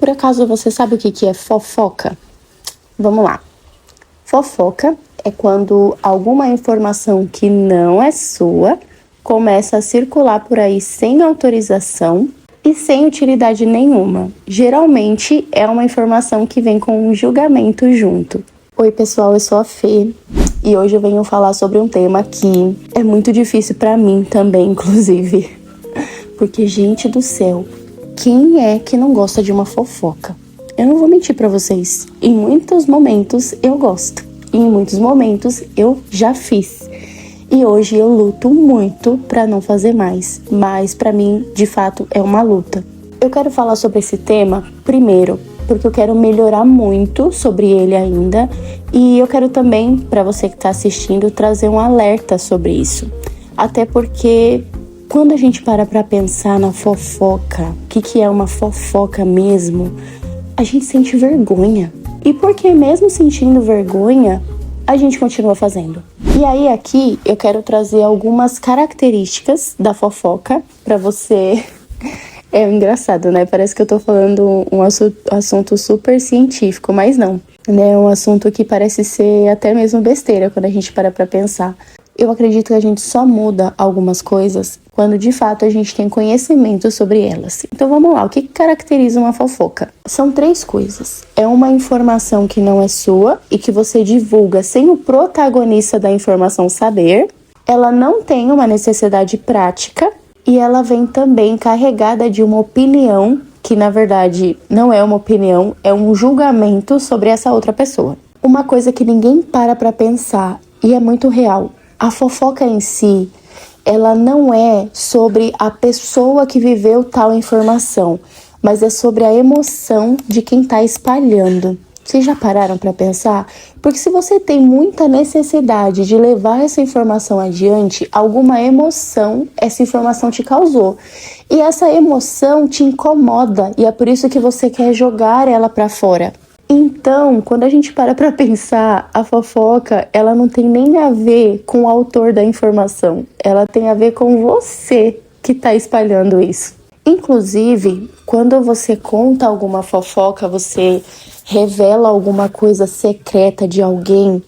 Por acaso você sabe o que é fofoca? Vamos lá. Fofoca é quando alguma informação que não é sua começa a circular por aí sem autorização e sem utilidade nenhuma. Geralmente é uma informação que vem com um julgamento junto. Oi pessoal, eu sou a Fê e hoje eu venho falar sobre um tema que é muito difícil pra mim também, inclusive. Porque, gente do céu, quem é que não gosta de uma fofoca? Eu não vou mentir pra vocês, em muitos momentos eu gosto, e em muitos momentos eu já fiz. E hoje eu luto muito pra não fazer mais, mas pra mim, de fato, é uma luta. Eu quero falar sobre esse tema, primeiro, porque eu quero melhorar muito sobre ele ainda, e eu quero também, pra você que tá assistindo, trazer um alerta sobre isso. Até porque quando a gente para pra pensar na fofoca, o que é uma fofoca mesmo, a gente sente vergonha. E porque mesmo sentindo vergonha, a gente continua fazendo. E aí aqui eu quero trazer algumas características da fofoca pra você. É engraçado, né? Parece que eu tô falando um assunto super científico, mas não. É um assunto que parece ser até mesmo besteira quando a gente para pra pensar. Eu acredito que a gente só muda algumas coisas quando de fato a gente tem conhecimento sobre elas. Então vamos lá, o que caracteriza uma fofoca? São 3 coisas. É uma informação que não é sua e que você divulga sem o protagonista da informação saber. Ela não tem uma necessidade prática e ela vem também carregada de uma opinião, que na verdade não é uma opinião, é um julgamento sobre essa outra pessoa. Uma coisa que ninguém para pra pensar e é muito real. A fofoca em si, ela não é sobre a pessoa que viveu tal informação, mas é sobre a emoção de quem está espalhando. Vocês já pararam para pensar? Porque se você tem muita necessidade de levar essa informação adiante, alguma emoção essa informação te causou. E essa emoção te incomoda e é por isso que você quer jogar ela para fora. Então, quando a gente para pra pensar, a fofoca, ela não tem nem a ver com o autor da informação. Ela tem a ver com você que tá espalhando isso. Inclusive, quando você conta alguma fofoca, você revela alguma coisa secreta de alguém,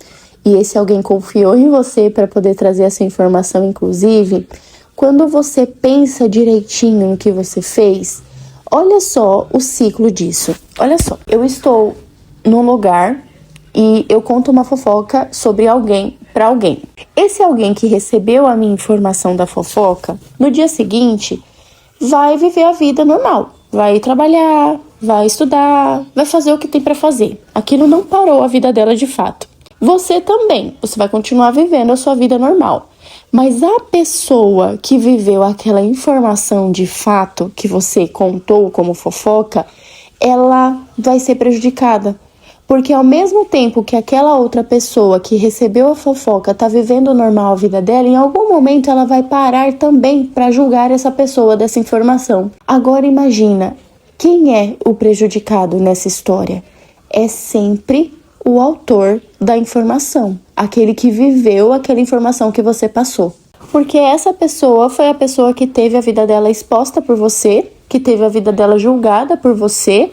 e esse alguém confiou em você para poder trazer essa informação, inclusive, quando você pensa direitinho no que você fez, olha só o ciclo disso. Olha só, eu estou num lugar e eu conto uma fofoca sobre alguém para alguém. Esse alguém que recebeu a minha informação da fofoca, no dia seguinte, vai viver a vida normal. Vai trabalhar, vai estudar, vai fazer o que tem para fazer. Aquilo não parou a vida dela de fato. Você também, você vai continuar vivendo a sua vida normal. Mas a pessoa que viveu aquela informação de fato que você contou como fofoca, ela vai ser prejudicada. Porque ao mesmo tempo que aquela outra pessoa que recebeu a fofoca está vivendo normal a vida dela, em algum momento ela vai parar também para julgar essa pessoa dessa informação. Agora imagina, quem é o prejudicado nessa história? É sempre o autor da informação, aquele que viveu aquela informação que você passou. Porque essa pessoa foi a pessoa que teve a vida dela exposta por você, que teve a vida dela julgada por você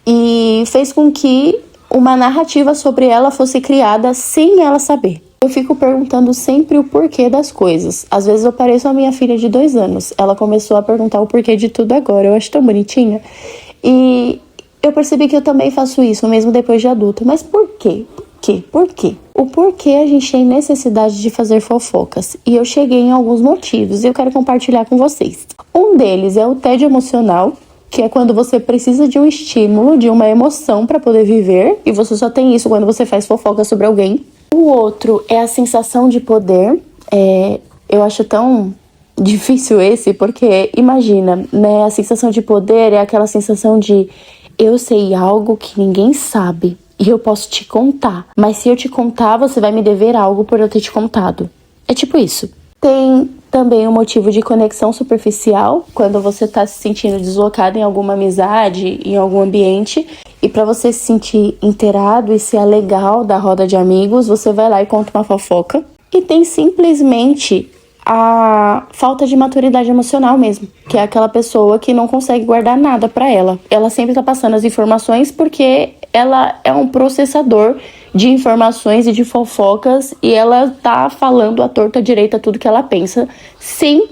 e fez com que uma narrativa sobre ela fosse criada sem ela saber. Eu fico perguntando sempre o porquê das coisas. Às vezes eu pareço a minha filha de 2 anos. Ela começou a perguntar o porquê de tudo agora. Eu acho tão bonitinha. E eu percebi que eu também faço isso, mesmo depois de adulta. Mas por quê? Por quê? O porquê a gente tem necessidade de fazer fofocas. E eu cheguei em alguns motivos e eu quero compartilhar com vocês. Um deles é o tédio emocional, que é quando você precisa de um estímulo, de uma emoção para poder viver, e você só tem isso quando você faz fofoca sobre alguém. O outro é a sensação de poder. Eu acho tão difícil esse, porque imagina, né, a sensação de poder é aquela sensação de eu sei algo que ninguém sabe e eu posso te contar, mas se eu te contar, você vai me dever algo por eu ter te contado. É tipo isso. Tem também um motivo de conexão superficial, quando você tá se sentindo deslocado em alguma amizade, em algum ambiente, e para você se sentir inteirado e ser legal da roda de amigos, você vai lá e conta uma fofoca. E tem simplesmente a falta de maturidade emocional mesmo, que é aquela pessoa que não consegue guardar nada pra ela. Ela sempre tá passando as informações porque ela é um processador de informações e de fofocas e ela tá falando à torta direita tudo que ela pensa, sem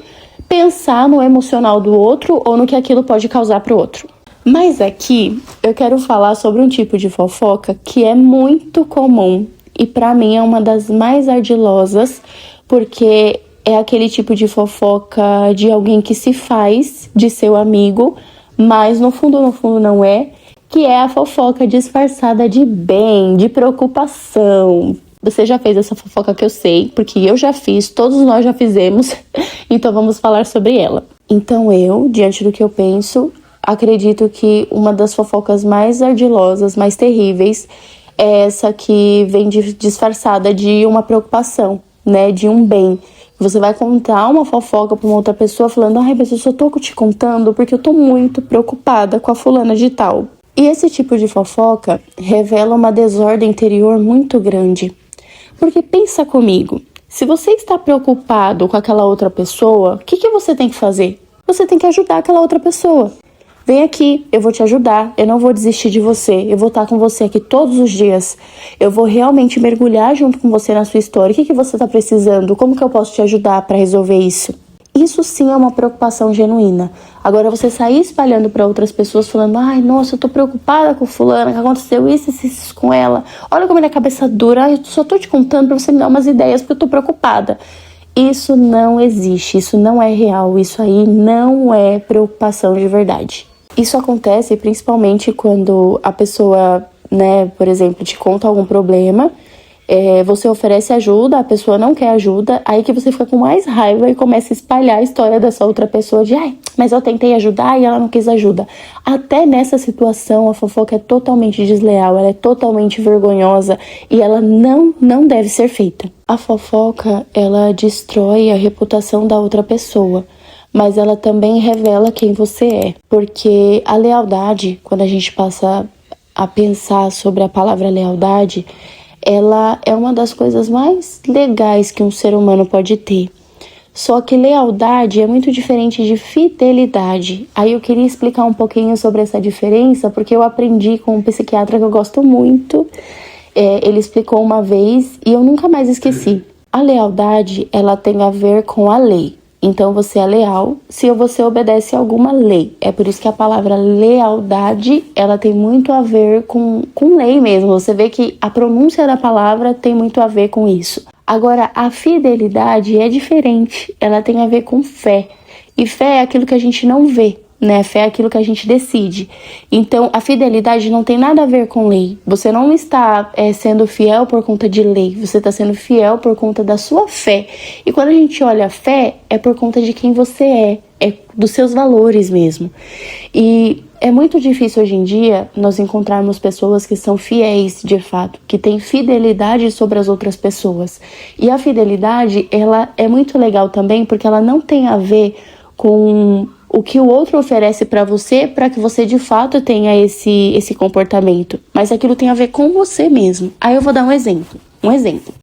pensar no emocional do outro ou no que aquilo pode causar pro outro. Mas aqui eu quero falar sobre um tipo de fofoca que é muito comum e pra mim é uma das mais ardilosas, porque é aquele tipo de fofoca de alguém que se faz de seu amigo, mas no fundo não é, que é a fofoca disfarçada de bem, de preocupação. Você já fez essa fofoca que eu sei, porque eu já fiz, todos nós já fizemos, então vamos falar sobre ela. Então eu, diante do que eu penso, acredito que uma das fofocas mais ardilosas, mais terríveis, é essa que vem disfarçada de uma preocupação, né, de um bem. Você vai contar uma fofoca pra uma outra pessoa falando: ai, mas eu só tô te contando porque eu tô muito preocupada com a fulana de tal. E esse tipo de fofoca revela uma desordem interior muito grande. Porque pensa comigo, se você está preocupado com aquela outra pessoa, o que você tem que fazer? Você tem que ajudar aquela outra pessoa. Vem aqui, eu vou te ajudar, eu não vou desistir de você, eu vou estar com você aqui todos os dias, eu vou realmente mergulhar junto com você na sua história. O que você está precisando? Como que eu posso te ajudar para resolver isso? Isso sim é uma preocupação genuína. Agora você sair espalhando para outras pessoas falando: ai, nossa, eu tô preocupada com fulana, que aconteceu isso com ela, olha como ele é cabeça dura, ai, eu só tô te contando para você me dar umas ideias porque eu tô preocupada. Isso não existe, isso não é real, isso aí não é preocupação de verdade. Isso acontece principalmente quando a pessoa, né, por exemplo, te conta algum problema, você oferece ajuda, a pessoa não quer ajuda, aí que você fica com mais raiva e começa a espalhar a história dessa outra pessoa de: ai, mas eu tentei ajudar e ela não quis ajuda. Até nessa situação a fofoca é totalmente desleal, ela é totalmente vergonhosa e ela não deve ser feita. A fofoca, ela destrói a reputação da outra pessoa, mas ela também revela quem você é. Porque a lealdade, quando a gente passa a pensar sobre a palavra lealdade, ela é uma das coisas mais legais que um ser humano pode ter. Só que lealdade é muito diferente de fidelidade. Aí eu queria explicar um pouquinho sobre essa diferença, porque eu aprendi com um psiquiatra que eu gosto muito. Ele explicou uma vez e eu nunca mais esqueci. A lealdade, ela tem a ver com a lei. Então você é leal se você obedece a alguma lei. É por isso que a palavra lealdade, ela tem muito a ver com lei mesmo. Você vê que a pronúncia da palavra tem muito a ver com isso. Agora, a fidelidade é diferente. Ela tem a ver com fé. E fé é aquilo que a gente não vê, né? Fé é aquilo que a gente decide. Então, a fidelidade não tem nada a ver com lei. Você não está sendo fiel por conta de lei. Você está sendo fiel por conta da sua fé. E quando a gente olha a fé, é por conta de quem você é dos seus valores mesmo. E é muito difícil hoje em dia nós encontrarmos pessoas que são fiéis de fato, que têm fidelidade sobre as outras pessoas. E a fidelidade, ela é muito legal também porque ela não tem a ver com o que o outro oferece para você para que você de fato tenha esse comportamento, mas aquilo tem a ver com você mesmo. Aí eu vou dar um exemplo.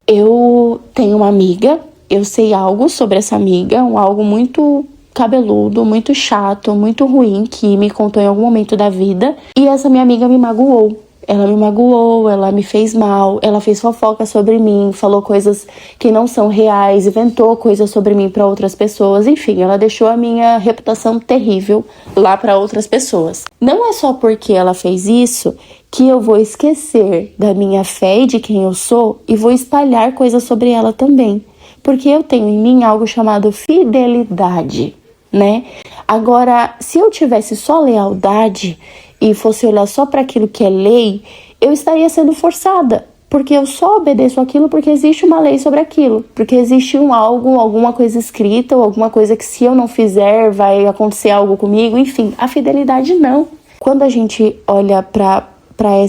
Eu tenho uma amiga, eu sei algo sobre essa amiga, algo muito cabeludo, muito chato, muito ruim, que me contou em algum momento da vida, e essa minha amiga me magoou. Ela me magoou, ela me fez mal, ela fez fofoca sobre mim, falou coisas que não são reais, inventou coisas sobre mim para outras pessoas, enfim, ela deixou a minha reputação terrível lá para outras pessoas. Não é só porque ela fez isso que eu vou esquecer da minha fé e de quem eu sou e vou espalhar coisas sobre ela também, porque eu tenho em mim algo chamado fidelidade, né? Agora, se eu tivesse só lealdade e fosse olhar só para aquilo que é lei, eu estaria sendo forçada, porque eu só obedeço aquilo porque existe uma lei sobre aquilo, porque existe alguma coisa escrita ou alguma coisa que se eu não fizer vai acontecer algo comigo, enfim. A fidelidade não. Quando a gente olha para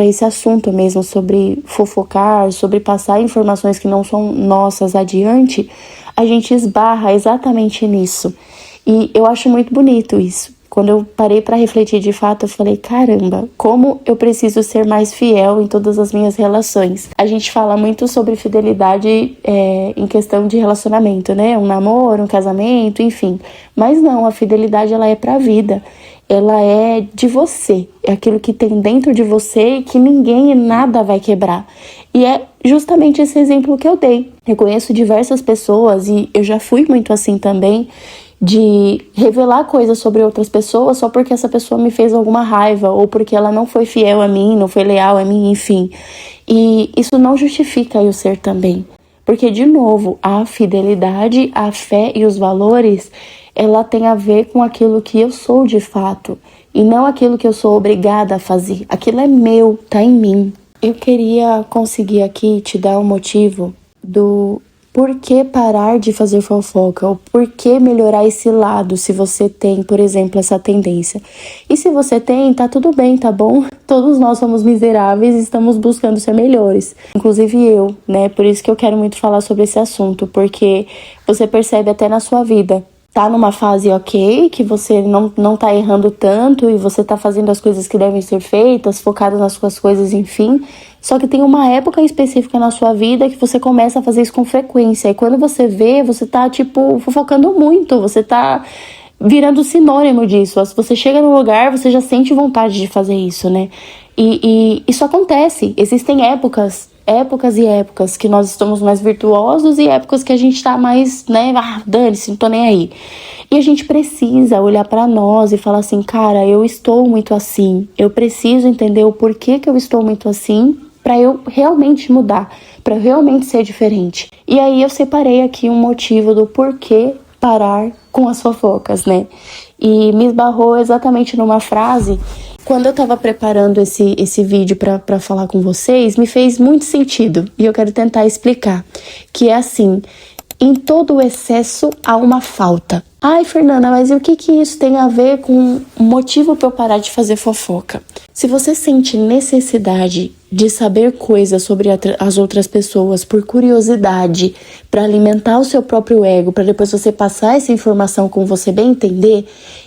esse assunto mesmo sobre fofocar, sobre passar informações que não são nossas adiante, a gente esbarra exatamente nisso. E eu acho muito bonito isso. Quando eu parei para refletir de fato, eu falei, caramba, como eu preciso ser mais fiel em todas as minhas relações. A gente fala muito sobre fidelidade em questão de relacionamento, né? Um namoro, um casamento, enfim. Mas não, a fidelidade ela é pra vida. Ela é de você, é aquilo que tem dentro de você e que ninguém e nada vai quebrar. E é justamente esse exemplo que eu dei. Eu conheço diversas pessoas, e eu já fui muito assim também, de revelar coisas sobre outras pessoas só porque essa pessoa me fez alguma raiva, ou porque ela não foi fiel a mim, não foi leal a mim, enfim. E isso não justifica eu ser também. Porque, de novo, a fidelidade, a fé e os valores, ela tem a ver com aquilo que eu sou de fato, e não aquilo que eu sou obrigada a fazer. Aquilo é meu, tá em mim. Eu queria conseguir aqui te dar um motivo do por que parar de fazer fofoca, ou por que melhorar esse lado, se você tem, por exemplo, essa tendência. E se você tem, tá tudo bem, tá bom? Todos nós somos miseráveis e estamos buscando ser melhores. Inclusive eu, né? Por isso que eu quero muito falar sobre esse assunto, porque você percebe até na sua vida. Tá numa fase ok, que você não tá errando tanto e você tá fazendo as coisas que devem ser feitas, focado nas suas coisas, enfim. Só que tem uma época específica na sua vida que você começa a fazer isso com frequência. E quando você vê, você tá, fofocando muito, você tá virando sinônimo disso. Se você chega no lugar, você já sente vontade de fazer isso, né? E isso acontece. Existem épocas e épocas que nós estamos mais virtuosos e épocas que a gente tá mais, né, dane-se, não tô nem aí. E a gente precisa olhar pra nós e falar assim, cara, eu estou muito assim, eu preciso entender o porquê que eu estou muito assim pra eu realmente mudar, pra eu realmente ser diferente. E aí eu separei aqui um motivo do porquê parar com as fofocas, né? E me esbarrou exatamente numa frase. Quando eu tava preparando esse vídeo pra falar com vocês, me fez muito sentido. E eu quero tentar explicar. Que é assim, em todo o excesso há uma falta. Ai, Fernanda, mas e o que isso tem a ver com o motivo pra eu parar de fazer fofoca? Se você sente necessidade de saber coisas sobre as outras pessoas por curiosidade, para alimentar o seu próprio ego, para depois você passar essa informação como você bem entender,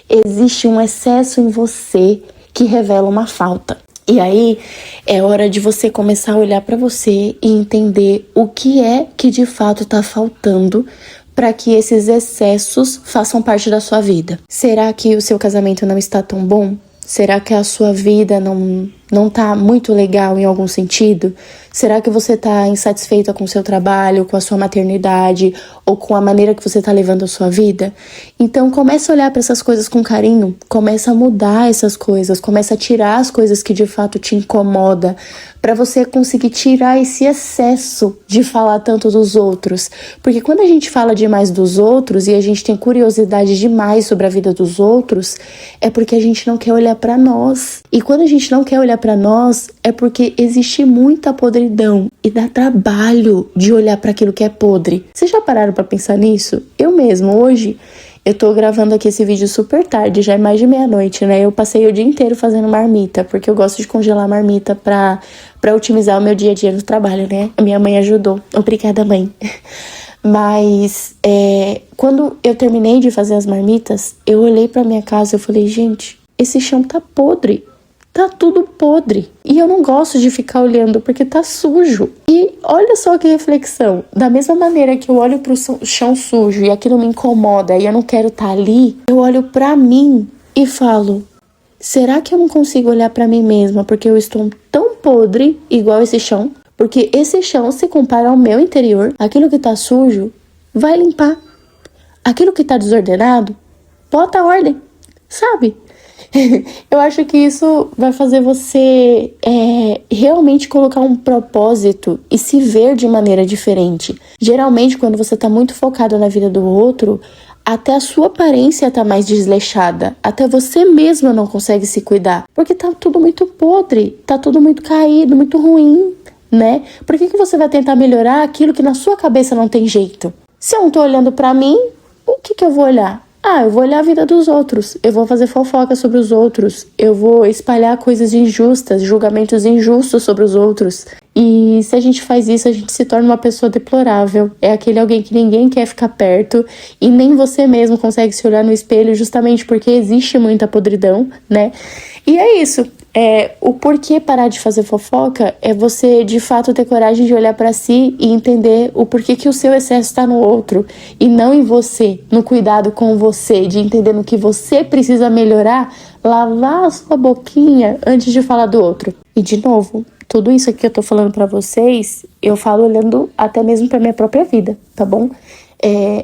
existe um excesso em você que revela uma falta. E aí é hora de você começar a olhar para você e entender o que é que de fato está faltando para que esses excessos façam parte da sua vida. Será que o seu casamento não está tão bom? Será que a sua vida não tá muito legal em algum sentido? Será que você tá insatisfeita com o seu trabalho, com a sua maternidade ou com a maneira que você tá levando a sua vida? Então começa a olhar para essas coisas com carinho, começa a mudar essas coisas, começa a tirar as coisas que de fato te incomoda, para você conseguir tirar esse excesso de falar tanto dos outros. Porque quando a gente fala demais dos outros e a gente tem curiosidade demais sobre a vida dos outros, é porque a gente não quer olhar para nós. E quando a gente não quer olhar para nós, é porque existe muita podridão e dá trabalho de olhar para aquilo que é podre. Vocês já pararam para pensar nisso? Eu mesmo, hoje, eu tô gravando aqui esse vídeo super tarde, já é mais de meia-noite, né? Eu passei o dia inteiro fazendo marmita, porque eu gosto de congelar marmita pra otimizar o meu dia a dia no trabalho, né? A minha mãe ajudou. Obrigada, mãe. Mas quando eu terminei de fazer as marmitas, eu olhei pra minha casa e eu falei, gente, esse chão tá podre. Tá tudo podre. E eu não gosto de ficar olhando porque tá sujo. E olha só que reflexão. Da mesma maneira que eu olho pro chão sujo e aquilo me incomoda e eu não quero estar ali, eu olho pra mim e falo, será que eu não consigo olhar pra mim mesma porque eu estou tão podre igual esse chão? Porque esse chão se compara ao meu interior. Aquilo que tá sujo vai limpar. Aquilo que tá desordenado, bota ordem, sabe? Eu acho que isso vai fazer você realmente colocar um propósito e se ver de maneira diferente. Geralmente, quando você tá muito focado na vida do outro, até a sua aparência tá mais desleixada. Até você mesma não consegue se cuidar. Porque tá tudo muito podre, tá tudo muito caído, muito ruim, né? Por que você vai tentar melhorar aquilo que na sua cabeça não tem jeito? Se eu não tô olhando pra mim, o que eu vou olhar? Eu vou olhar a vida dos outros, eu vou fazer fofoca sobre os outros, eu vou espalhar coisas injustas, julgamentos injustos sobre os outros. E se a gente faz isso, a gente se torna uma pessoa deplorável. É aquele alguém que ninguém quer ficar perto e nem você mesmo consegue se olhar no espelho, justamente porque existe muita podridão, né? E é isso. O porquê parar de fazer fofoca é você, de fato, ter coragem de olhar pra si e entender o porquê que o seu excesso tá no outro e não em você, no cuidado com você, de entender no que você precisa melhorar, lavar a sua boquinha antes de falar do outro. E, de novo, tudo isso aqui que eu tô falando pra vocês, eu falo olhando até mesmo pra minha própria vida, tá bom?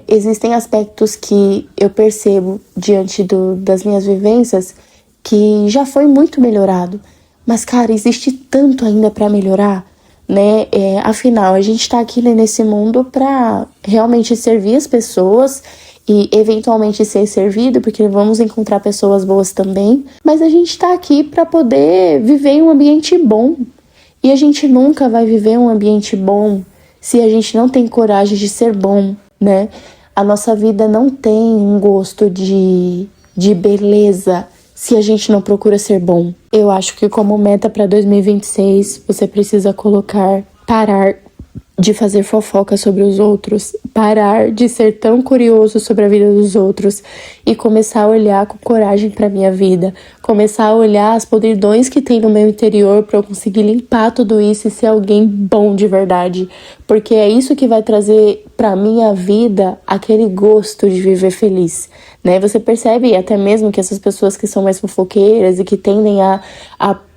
Existem aspectos que eu percebo diante das minhas vivências que já foi muito melhorado. Mas, cara, existe tanto ainda pra melhorar, né? Afinal, a gente tá aqui, né, nesse mundo pra realmente servir as pessoas e eventualmente ser servido, porque vamos encontrar pessoas boas também. Mas a gente tá aqui pra poder viver em um ambiente bom. E a gente nunca vai viver um ambiente bom se a gente não tem coragem de ser bom, né? A nossa vida não tem um gosto de beleza se a gente não procura ser bom. Eu acho que como meta para 2026, você precisa parar de fazer fofoca sobre os outros, parar de ser tão curioso sobre a vida dos outros e começar a olhar com coragem para minha vida, começar a olhar as podridões que tem no meu interior para eu conseguir limpar tudo isso e ser alguém bom de verdade, porque é isso que vai trazer para minha vida aquele gosto de viver feliz, né? Você percebe até mesmo que essas pessoas que são mais fofoqueiras e que tendem a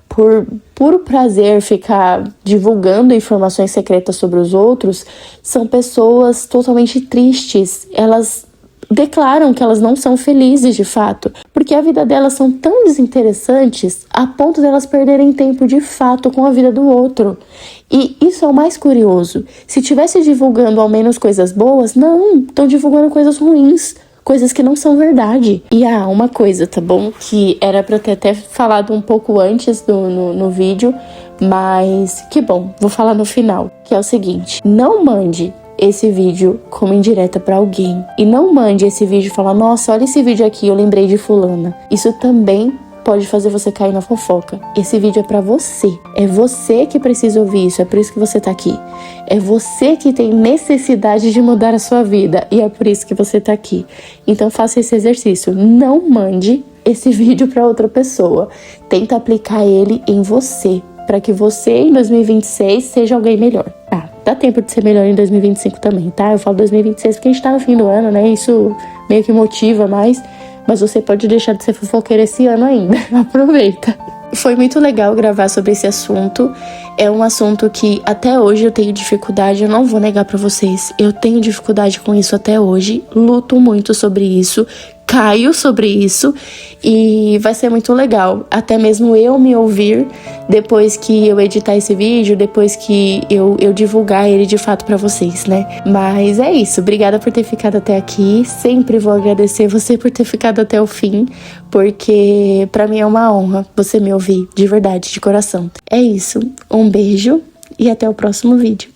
por puro prazer ficar divulgando informações secretas sobre os outros, são pessoas totalmente tristes. Elas declaram que elas não são felizes de fato, porque a vida delas são tão desinteressantes a ponto de elas perderem tempo de fato com a vida do outro. E isso é o mais curioso. Se tivesse divulgando ao menos coisas boas, não, estão divulgando coisas ruins. Coisas que não são verdade. E uma coisa, tá bom? Que era pra eu ter até falado um pouco antes no vídeo, mas que bom, vou falar no final. Que é o seguinte: não mande esse vídeo como indireta pra alguém. E não mande esse vídeo e falar: nossa, olha esse vídeo aqui, eu lembrei de fulana. Isso também pode fazer você cair na fofoca. Esse vídeo é pra você. É você que precisa ouvir isso, é por isso que você tá aqui. É você que tem necessidade de mudar a sua vida e é por isso que você tá aqui. Então faça esse exercício. Não mande esse vídeo pra outra pessoa. Tenta aplicar ele em você, pra que você em 2026 seja alguém melhor. Dá tempo de ser melhor em 2025 também, tá? Eu falo 2026 porque a gente tá no fim do ano, né? Isso meio que motiva mais. Mas você pode deixar de ser fofoqueira esse ano ainda. Aproveita. Foi muito legal gravar sobre esse assunto. É um assunto que até hoje eu tenho dificuldade, eu não vou negar pra vocês. Eu tenho dificuldade com isso até hoje. Luto muito sobre isso. Caio sobre isso. E vai ser muito legal. Até mesmo eu me ouvir depois que eu editar esse vídeo, depois que eu divulgar ele de fato pra vocês, né? Mas é isso. Obrigada por ter ficado até aqui. Sempre vou agradecer você por ter ficado até o fim, porque pra mim é uma honra você me ouvir de verdade, de coração. É isso. Um beijo e até o próximo vídeo.